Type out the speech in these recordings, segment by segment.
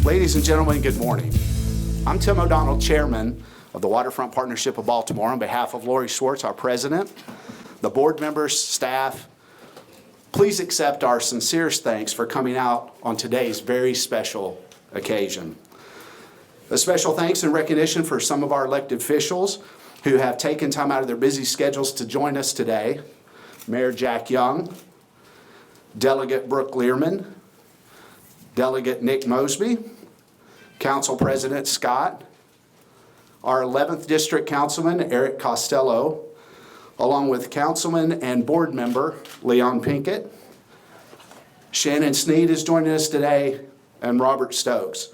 Ladies and gentlemen, good morning. I'm Tim O'Donnell, Chairman of the Waterfront Partnership of Baltimore. On behalf of Lori Schwartz, our President, the board members, staff, please accept our sincerest thanks for coming out on today's very special occasion. A special thanks and recognition for some of our elected officials who have taken time out of their busy schedules to join us today. Mayor Jack Young, Delegate Brooke Learman, Delegate Nick Mosby, Council President Scott, our 11th District Councilman Eric Costello, along with Councilman and Board Member Leon Pinkett. Shannon Sneed is joining us today, and Robert Stokes.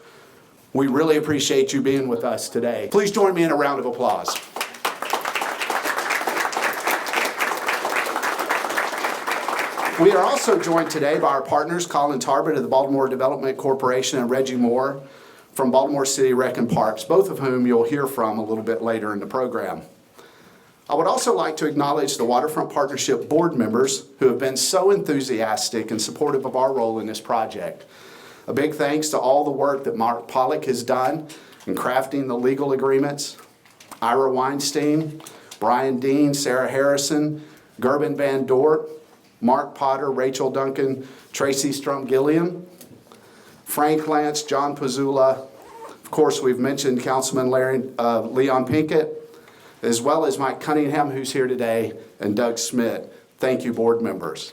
We really appreciate you being with us today. Please join me in a round of applause. We are also joined today by our partners, Colin Tarbett of the Baltimore Development Corporation and Reggie Moore from Baltimore City Rec and Parks, both of whom you'll hear from a little bit later in the program. I would also like to acknowledge the Waterfront Partnership board members who have been so enthusiastic and supportive of our role in this project. A big thanks to all the work that Mark Pollock has done in crafting the legal agreements, Ira Weinstein, Brian Dean, Sarah Harrison, Gerben Van Dort, Mark Potter, Rachel Duncan, Tracy Strum-Gilliam, Frank Lance, John Pizzula. Of course, we've mentioned Councilman Leon Pinkett, as well as Mike Cunningham, who's here today, and Doug Smith. Thank you, board members.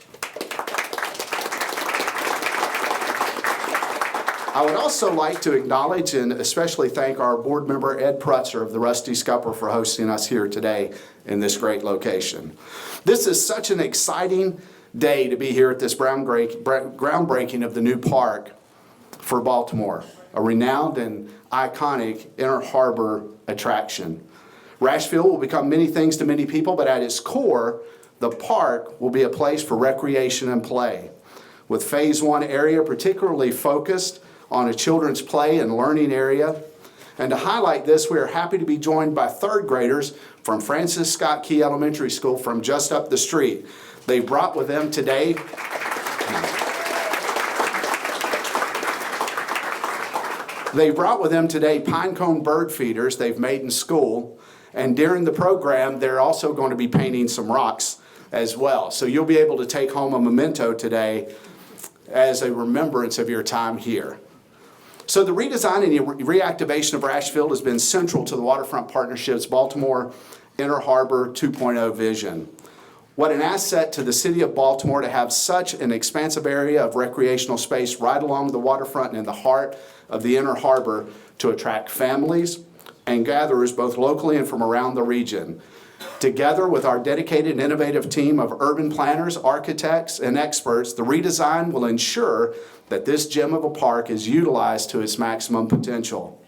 I would also like to acknowledge and especially thank our board member, Ed Prutzer of the Rusty Scupper, for hosting us here today in this great location. This is such an exciting day to be here at this groundbreaking of the new park for Baltimore, a renowned and iconic Inner Harbor attraction. Rash Field will become many things to many people, but at its core, the park will be a place for recreation and play, with Phase 1 area particularly focused on a children's play and learning area. And to highlight this, we are happy to be joined by third graders from Francis Scott Key Elementary School from just up the street. They brought with them today pinecone bird feeders they've made in school. And during the program, they're also going to be painting some rocks as well. So you'll be able to take home a memento today as a remembrance of your time here. So the redesign and reactivation of Rash Field has been central to the Waterfront Partnership's Baltimore Inner Harbor 2.0 vision. What an asset to the city of Baltimore to have such an expansive area of recreational space right along the waterfront and in the heart of the Inner Harbor to attract families and gatherers both locally and from around the region. Together with our dedicated and innovative team of urban planners, architects, and experts, the redesign will ensure that this gem of a park is utilized to its maximum potential,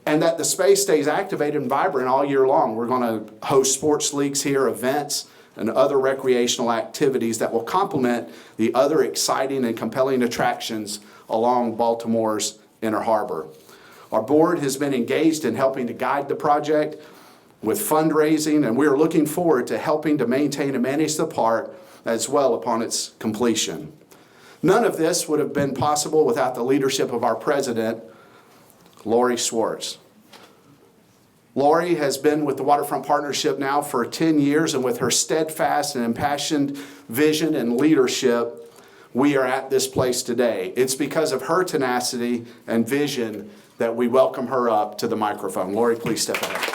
and that the space stays activated and vibrant all year long. We're going to host sports leagues here, events, and other recreational activities that will complement the other exciting and compelling attractions along Baltimore's Inner Harbor. Our board has been engaged in helping to guide the project with fundraising, and we are looking forward to helping to maintain and manage the park as well upon its completion. None of this would have been possible without the leadership of our president, Lori Schwartz. Lori has been with the Waterfront Partnership now for 10 years, and with her steadfast and impassioned vision and leadership, we are at this place today. It's because of her tenacity and vision that we welcome her up to the microphone. Lori, please step ahead.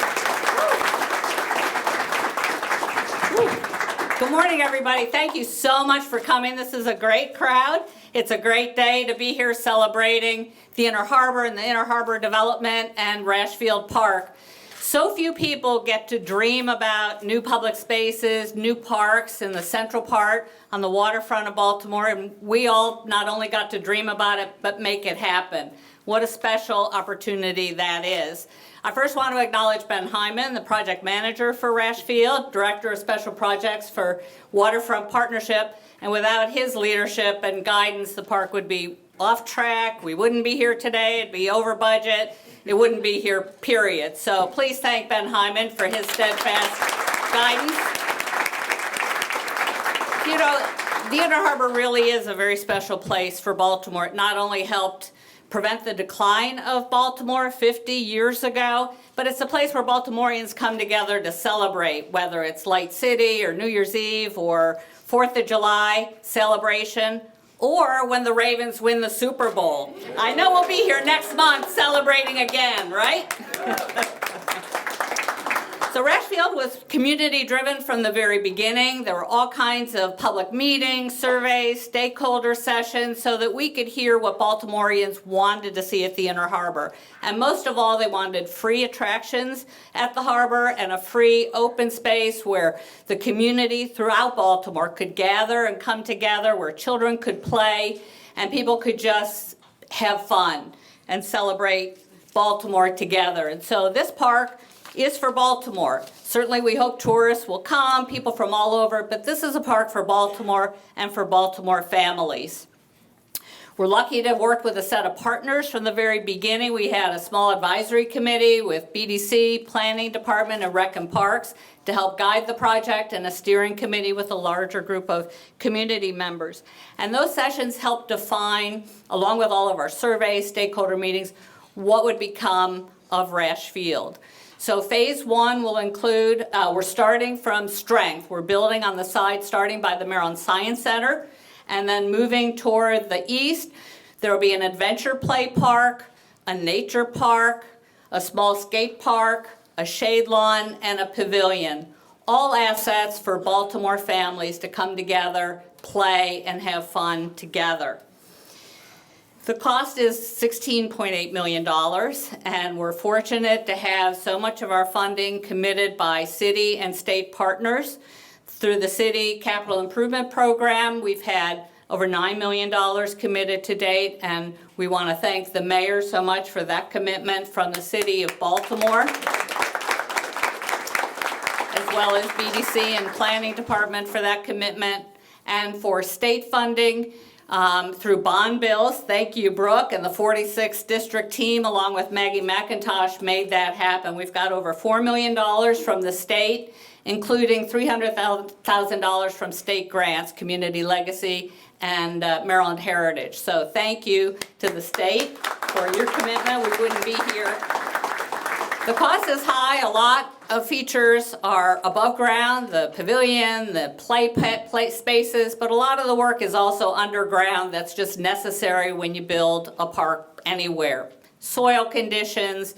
Good morning, everybody. Thank you so much for coming. This is a great crowd. It's a great day to be here celebrating the Inner Harbor and the Inner Harbor development and Rash Field Park. So few people get to dream about new public spaces, new parks in the central part on the waterfront of Baltimore, and we all not only got to dream about it, but make it happen. What a special opportunity that is. I first want to acknowledge Ben Hyman, the project manager for Rash Field, director of special projects for Waterfront Partnership, and without his leadership and guidance, the park would be off track. We wouldn't be here today. It'd be over budget. It wouldn't be here, period. So please thank Ben Hyman for his steadfast guidance. You know, the Inner Harbor really is a very special place for Baltimore. It not only helped prevent the decline of Baltimore 50 years ago, but it's a place where Baltimoreans come together to celebrate, whether it's Light City or New Year's Eve or 4th of July celebration, or when the Ravens win the Super Bowl. I know we'll be here next month celebrating again, right? So Rash Field was community-driven from the very beginning. There were all kinds of public meetings, surveys, stakeholder sessions, so that we could hear what Baltimoreans wanted to see at the Inner Harbor. And most of all, they wanted free attractions at the harbor and a free open space where the community throughout Baltimore could gather and come together, where children could play and people could just have fun and celebrate Baltimore together. And so this park is for Baltimore. Certainly we hope tourists will come, people from all over, but this is a park for Baltimore and for Baltimore families. We're lucky to have worked with a set of partners from the very beginning. We had a small advisory committee with BDC, Planning Department, and Rec and Parks to help guide the project, and a steering committee with a larger group of community members. And those sessions helped define, along with all of our surveys, stakeholder meetings, what would become of Rash Field. So phase one will include, we're starting from strength. We're building on the side, starting by the Maryland Science Center, and then moving toward the east. There will be an adventure play park, a nature park, a small skate park, a shade lawn, and a pavilion. All assets for Baltimore families to come together, play, and have fun together. The cost is $16.8 million, and we're fortunate to have so much of our funding committed by city and state partners. Through the City Capital Improvement Program, we've had over $9 million committed to date, and we want to thank the mayor so much for that commitment from the City of Baltimore, as well as BDC and Planning Department for that commitment, and for state funding, through bond bills. Thank you, Brooke, and the 46th District team, along with Maggie McIntosh, made that happen. We've got over $4 million from the state, including $300,000 from state grants, Community Legacy, and Maryland Heritage. So thank you to the state for your commitment. We wouldn't be here. The cost is high. A lot of features are above ground, the pavilion, the play spaces, but a lot of the work is also underground. That's just necessary when you build a park anywhere. Soil conditions,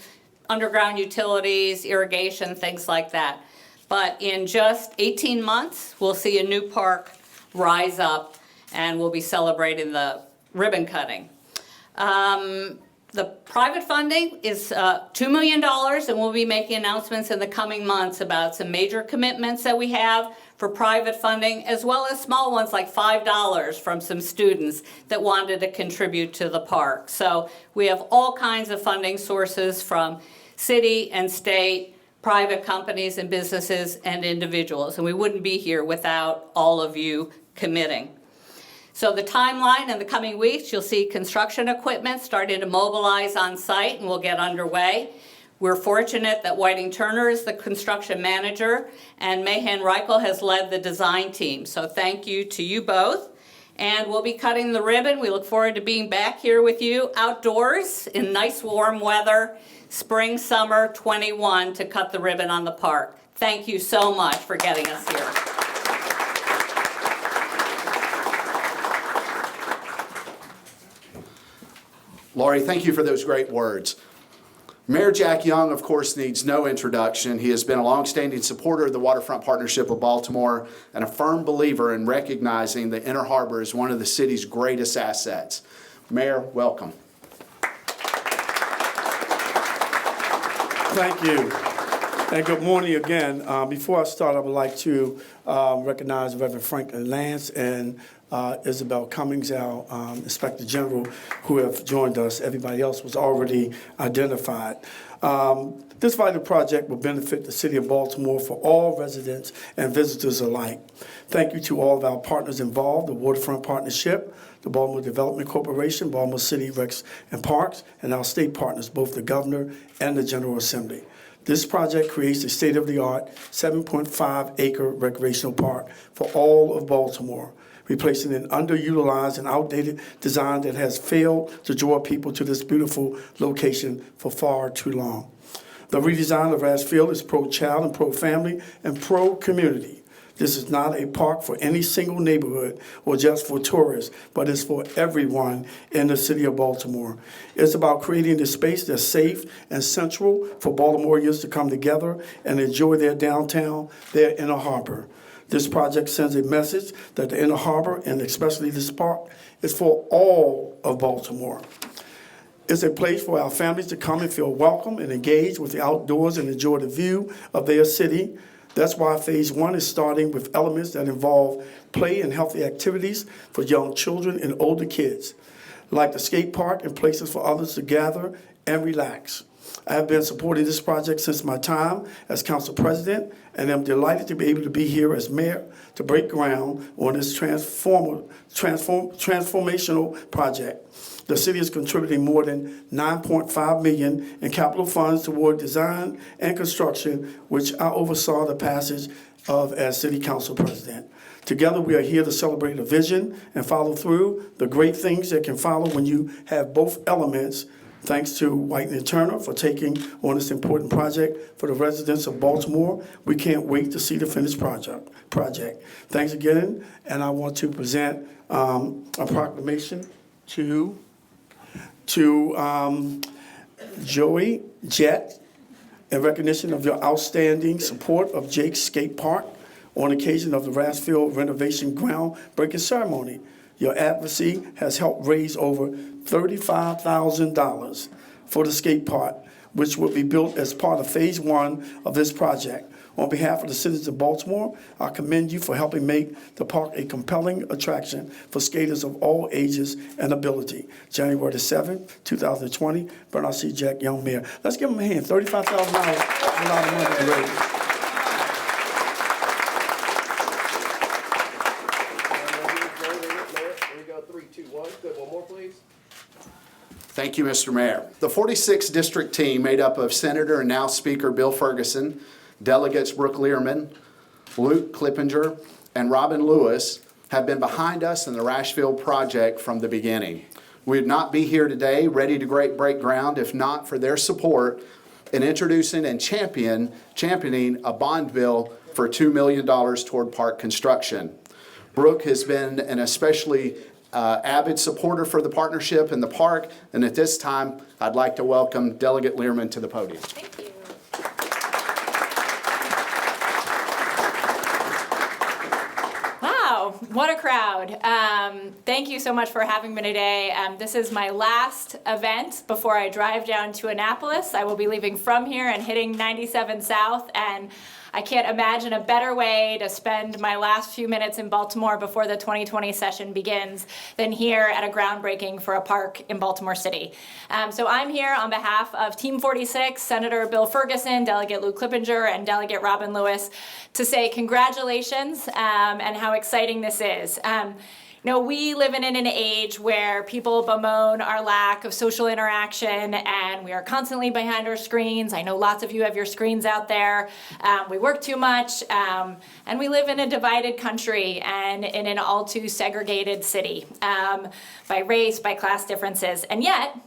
underground utilities, irrigation, things like that. But in just 18 months, we'll see a new park rise up, and we'll be celebrating the ribbon cutting. The private funding is $2 million, and we'll be making announcements in the coming months about some major commitments that we have for private funding, as well as small ones like $5 from some students that wanted to contribute to the park. So we have all kinds of funding sources from city and state, private companies and businesses and individuals, and we wouldn't be here without all of you committing. So the timeline in the coming weeks, you'll see construction equipment starting to mobilize on site, and we'll get underway. We're fortunate that Whiting Turner is the construction manager, and Mahan Reichel has led the design team. So thank you to you both. And we'll be cutting the ribbon. We look forward to being back here with you outdoors in nice warm weather, spring, summer 21, to cut the ribbon on the park. Thank you so much for getting us here. Laurie, thank you for those great words. Mayor Jack Young, of course, needs no introduction. He has been a longstanding supporter of the Waterfront Partnership of Baltimore and a firm believer in recognizing the Inner Harbor as one of the city's greatest assets. Mayor, welcome. Thank you. And good morning again. Before I start, I would like to recognize Reverend Franklin Lance and Isabel Cummings, our Inspector General, who have joined us. Everybody else was already identified. This vital project will benefit the City of Baltimore for all residents and visitors alike. Thank you to all of our partners involved, the Waterfront Partnership, the Baltimore Development Corporation, Baltimore City Recs and Parks, and our state partners, both the Governor and the General Assembly. This project creates a state-of-the-art 7.5-acre recreational park for all of Baltimore. replacing an underutilized and outdated design that has failed to draw people to this beautiful location for far too long. The redesign of Rash Field is pro-child and pro-family and pro-community. This is not a park for any single neighborhood or just for tourists, but it's for everyone in the city of Baltimore. It's about creating a space that's safe and central for Baltimoreans to come together and enjoy their downtown, their inner harbor. This project sends a message that the inner harbor, and especially this park, is for all of Baltimore. It's a place for our families to come and feel welcome and engage with the outdoors and enjoy the view of their city. That's why Phase 1 is starting with elements that involve play and healthy activities for young children and older kids, like the skate park and places for others to gather and relax. I have been supporting this project since my time as council president, and I'm delighted to be able to be here as mayor to break ground on this transformational project. The city is contributing more than $9.5 million in capital funds toward design and construction, which I oversaw the passage of as city council president. Together, we are here to celebrate the vision and follow through the great things that can follow when you have both elements. Thanks to White and Turner for taking on this important project for the residents of Baltimore. We can't wait to see the finished project. Thanks again, and I want to present a proclamation to Joey Jett in recognition of your outstanding support of Jake's Skate Park on occasion of the Rash Field renovation groundbreaking ceremony. Your advocacy has helped raise over $35,000 for the skate park, which will be built as part of Phase 1 of this project. On behalf of the citizens of Baltimore, I commend you for helping make the park a compelling attraction for skaters of all ages and ability. January the 7th, 2020, Bernard C. Jack, young mayor. Let's give him a hand. $35,000 is a lot of money to raise. There you go, 3, 2, 1. Good, one more, please. Thank you, Mr. Mayor. The 46th District team, made up of Senator and now Speaker Bill Ferguson, Delegates Brooke Learman, Luke Clippinger, and Robin Lewis, have been behind us in the Rash Field project from the beginning. We would not be here today ready to break ground if not for their support in introducing and championing a bond bill for $2 million toward park construction. Brooke has been an especially avid supporter for the partnership in the park, and at this time, I'd like to welcome Delegate Learman to the podium. Thank you. Wow, what a crowd. Thank you so much for having me today. This is my last event before I drive down to Annapolis. I will be leaving from here and hitting 97 South, and I can't imagine a better way to spend my last few minutes in Baltimore before the 2020 session begins than here at a groundbreaking for a park in Baltimore City. So I'm here on behalf of Team 46, Senator Bill Ferguson, Delegate Luke Clippinger, and Delegate Robin Lewis to say congratulations and how exciting this is. You know, we live in an age where people bemoan our lack of social interaction, and we are constantly behind our screens. I know lots of you have your screens out there. We work too much, and we live in a divided country and in an all too segregated city by race, by class differences. And yet,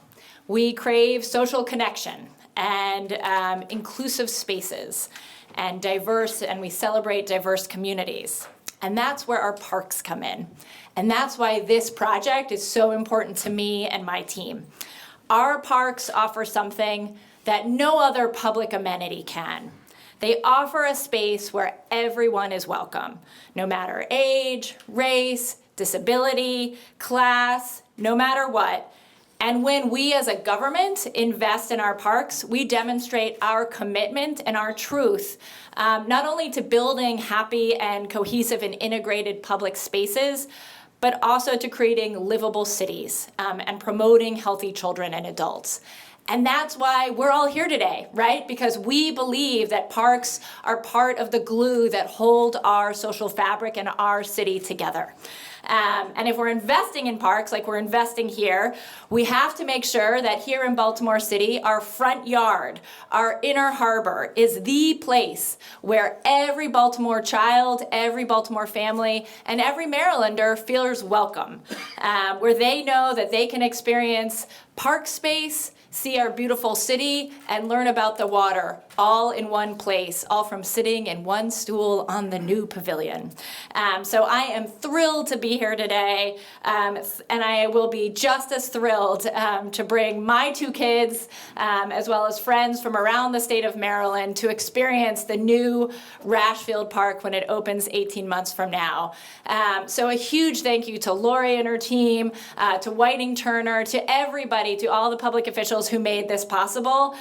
we crave social connection and inclusive spaces and we celebrate diverse communities. And that's where our parks come in. And that's why this project is so important to me and my team. Our parks offer something that no other public amenity can. They offer a space where everyone is welcome, no matter age, race, disability, class, no matter what. And when we as a government invest in our parks, we demonstrate our commitment and our truth, not only to building happy and cohesive and integrated public spaces, but also to creating livable cities and promoting healthy children and adults. And that's why we're all here today, right? Because we believe that parks are part of the glue that hold our social fabric and our city together. And if we're investing in parks like we're investing here, we have to make sure that here in Baltimore City, our front yard, our inner harbor is the place where every Baltimore child, every Baltimore family, and every Marylander feels welcome, where they know that they can experience park space, see our beautiful city, and learn about the water, all in one place, all from sitting in one stool on the new pavilion. So I am thrilled to be here today, and I will be just as thrilled to bring my two kids, as well as friends from around the state of Maryland, to experience the new Rash Field Park when it opens 18 months from now. So a huge thank you to Lori and her team, to Whiting Turner, to everybody, to all the public officials who made this possible.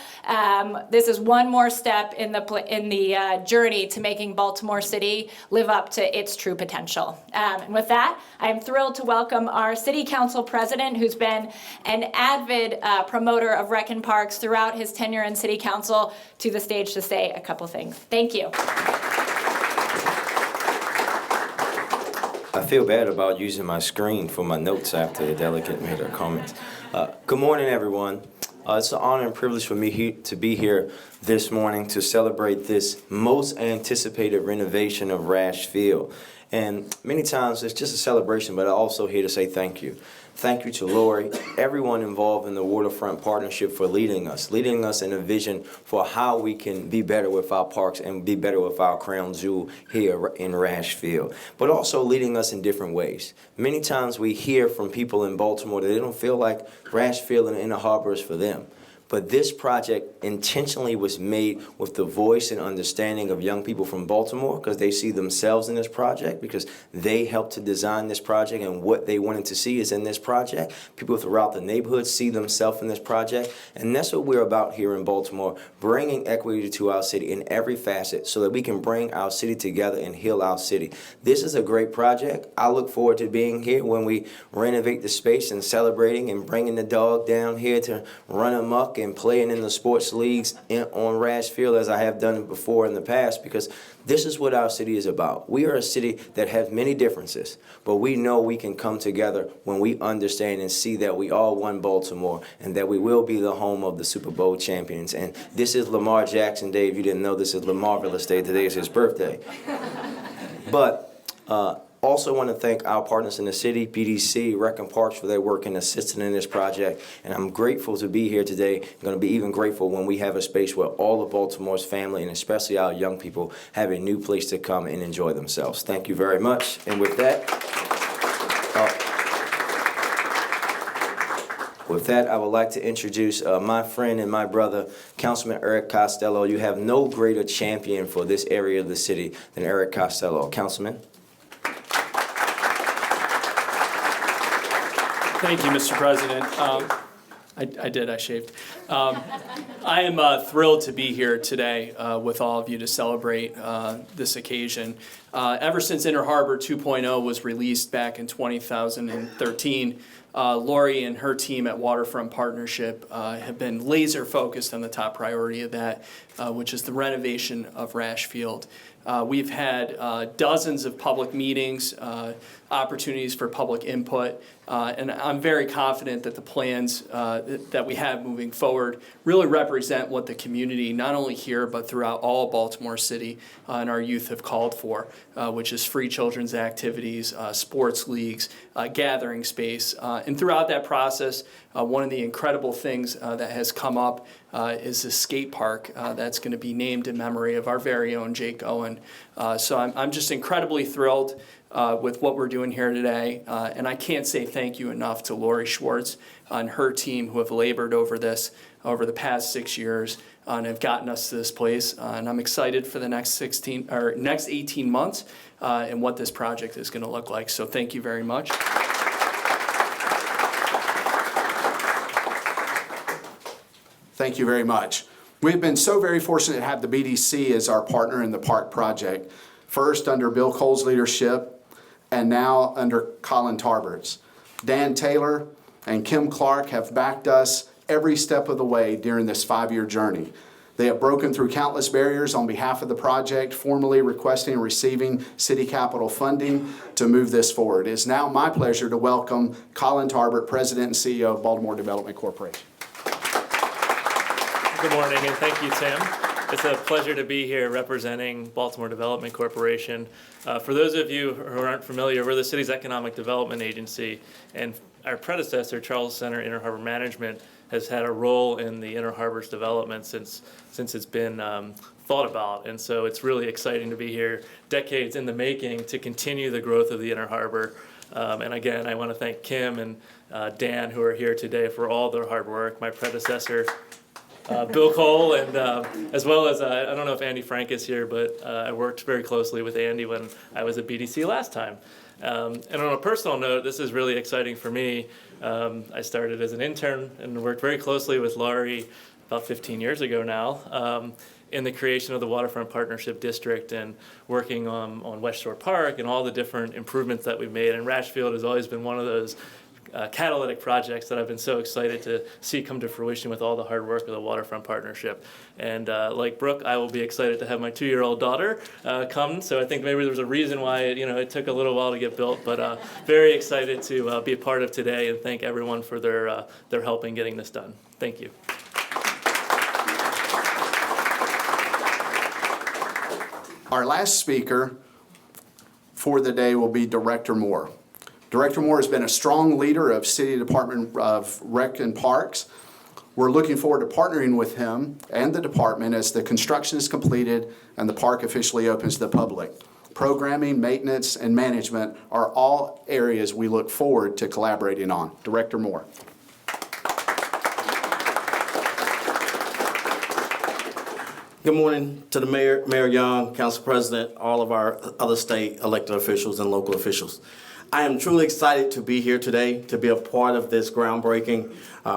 This is one more step in the journey to making Baltimore City live up to its true potential. And with that, I'm thrilled to welcome our City Council President, who's been an avid promoter of rec and parks throughout his tenure in City Council, to the stage to say a couple things. Thank you. I feel bad about using my screen for my notes after the delegate made her comments. Good morning, everyone. It's an honor and privilege for me to be here this morning to celebrate this most anticipated renovation of Rash Field. And many times it's just a celebration, but I'm also here to say thank you. Thank you to Lori, everyone involved in the Waterfront Partnership, for leading us in a vision for how we can be better with our parks and be better with our crown jewel here in Rash Field, but also leading us in different ways. Many times we hear from people in Baltimore that they don't feel like Rash Field and the Inner Harbor is for them. But this project intentionally was made with the voice and understanding of young people from Baltimore, because they see themselves in this project, because they helped to design this project, and what they wanted to see is in this project. People throughout the neighborhood see themselves in this project, and that's what we're about here in Baltimore, bringing equity to our city in every facet so that we can bring our city together and heal our city. This is a great project. I look forward to being here when we renovate the space and celebrating and bringing the dog down here to run amok and playing in the sports leagues on Rash Field, as I have done before in the past, because this is what our city is about. We are a city that has many differences, but we know we can come together when we understand and see that we all won Baltimore and that we will be the home of the Super Bowl champions. And this is Lamar Jackson Day. If you didn't know, this is Lamarvelous Day. Today is his birthday. But also want to thank our partners in the city, PDC, Rec and Parks, for their work in assisting in this project. And I'm grateful to be here today. I'm going to be even grateful when we have a space where all of Baltimore's family, and especially our young people, have a new place to come and enjoy themselves. Thank you very much. And with that, I would like to introduce my friend and my brother, Councilman Eric Costello. You have no greater champion for this area of the city than Eric Costello. Councilman. Thank you, Mr. President. I shaved. I am thrilled to be here today with all of you to celebrate this occasion. Ever since Inner Harbor 2.0 was released back in 2013, Lori and her team at Waterfront Partnership have been laser focused on the top priority of that, which is the renovation of Rash Field. We've had dozens of public meetings, opportunities for public input, and I'm very confident that the plans that we have moving forward really represent what the community, not only here but throughout all Baltimore City and our youth have called for, which is free children's activities, sports leagues, gathering space. And throughout that process, one of the incredible things that has come up is the skate park that's going to be named in memory of our very own Jake Owen. So I'm just incredibly thrilled with what we're doing here today. And I can't say thank you enough to Lori Schwartz and her team, who have labored over this over the past 6 years and have gotten us to this place. And I'm excited for the next 18 months and what this project is going to look like. So thank you very much. Thank you very much. We've been so very fortunate to have the BDC as our partner in the park project, first under Bill Cole's leadership and now under Colin Tarbert's. Dan Taylor and Kim Clark have backed us every step of the way during this 5-year journey. They have broken through countless barriers on behalf of the project, formally requesting and receiving city capital funding to move this forward. It is now my pleasure to welcome Colin Tarbert, President and CEO of Baltimore Development Corporation. Good morning, and thank you, Tim. It's a pleasure to be here representing Baltimore Development Corporation. For those of you who aren't familiar, we're the city's economic development agency, and our predecessor, Charles Center Inner Harbor Management, has had a role in the Inner Harbor's development since it's been thought about. And so it's really exciting to be here, decades in the making, to continue the growth of the Inner Harbor. And again, I want to thank Kim and Dan, who are here today, for all their hard work. My predecessor, Bill Cole, and as well as, I don't know if Andy Frank is here, but I worked very closely with Andy when I was at BDC last time. And on a personal note, this is really exciting for me. I started as an intern and worked very closely with Laurie about 15 years ago now in the creation of the Waterfront Partnership District and working on West Shore Park and all the different improvements that we've made. And Rash Field has always been one of those catalytic projects that I've been so excited to see come to fruition with all the hard work of the Waterfront Partnership. And like Brooke, I will be excited to have my 2-year-old daughter come. So I think maybe there's a reason why it took a little while to get built, but very excited to be a part of today and thank everyone for their help in getting this done. Thank you. Our last speaker for the day will be Director Moore. Director Moore has been a strong leader of City Department of Rec and Parks. We're looking forward to partnering with him and the department as the construction is completed and the park officially opens to the public. Programming, maintenance, and management are all areas we look forward to collaborating on. Director Moore. Good morning to the Mayor, Mayor Young, Council President, all of our other state elected officials and local officials. I am truly excited to be here today, to be a part of this groundbreaking.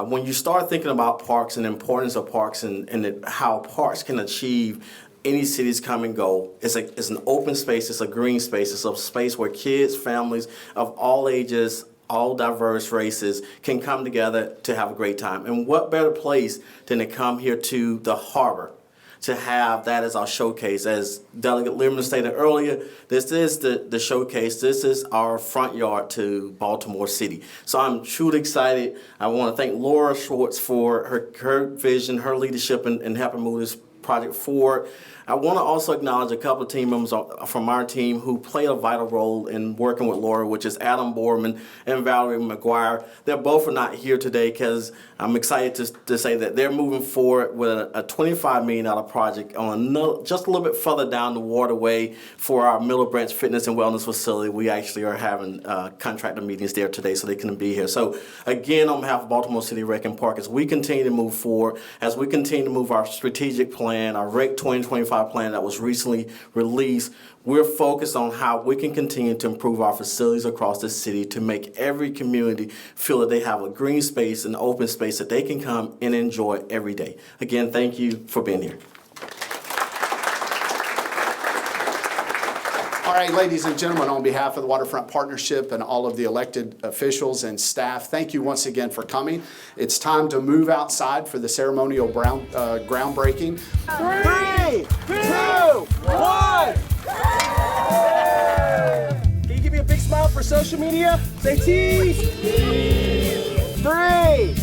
When you start thinking about parks and the importance of parks and how parks can achieve any city's common goal, it's an open space, it's a green space, it's a space where kids, families of all ages, all diverse races can come together to have a great time. And what better place than to come here to the harbor to have that as our showcase. As Delegate Lieberman stated earlier, this is the showcase. This is our front yard to Baltimore City. So I'm truly excited. I want to thank Laura Schwartz for her vision, her leadership in helping move this project forward. I want to also acknowledge a couple of team members from our team who played a vital role in working with Laura, which is Adam Borman and Valerie McGuire. They both are not here today because I'm excited to say that they're moving forward with a $25 million project on just a little bit further down the waterway for our Miller Branch Fitness and Wellness Facility. We actually are having contractor meetings there today so they can be here. So again, on behalf of Baltimore City Rec and Park, as we continue to move forward, as we continue to move our strategic plan, our REC 2025 plan that was recently released, we're focused on how we can continue to improve our facilities across the city to make every community feel that they have a green space, an open space that they can come and enjoy every day. Again, thank you for being here. All right, ladies and gentlemen, on behalf of the Waterfront Partnership and all of the elected officials and staff, thank you once again for coming. It's time to move outside for the ceremonial groundbreaking. 3, 2, 1. Can you give me a big smile for social media? Say cheese. 3,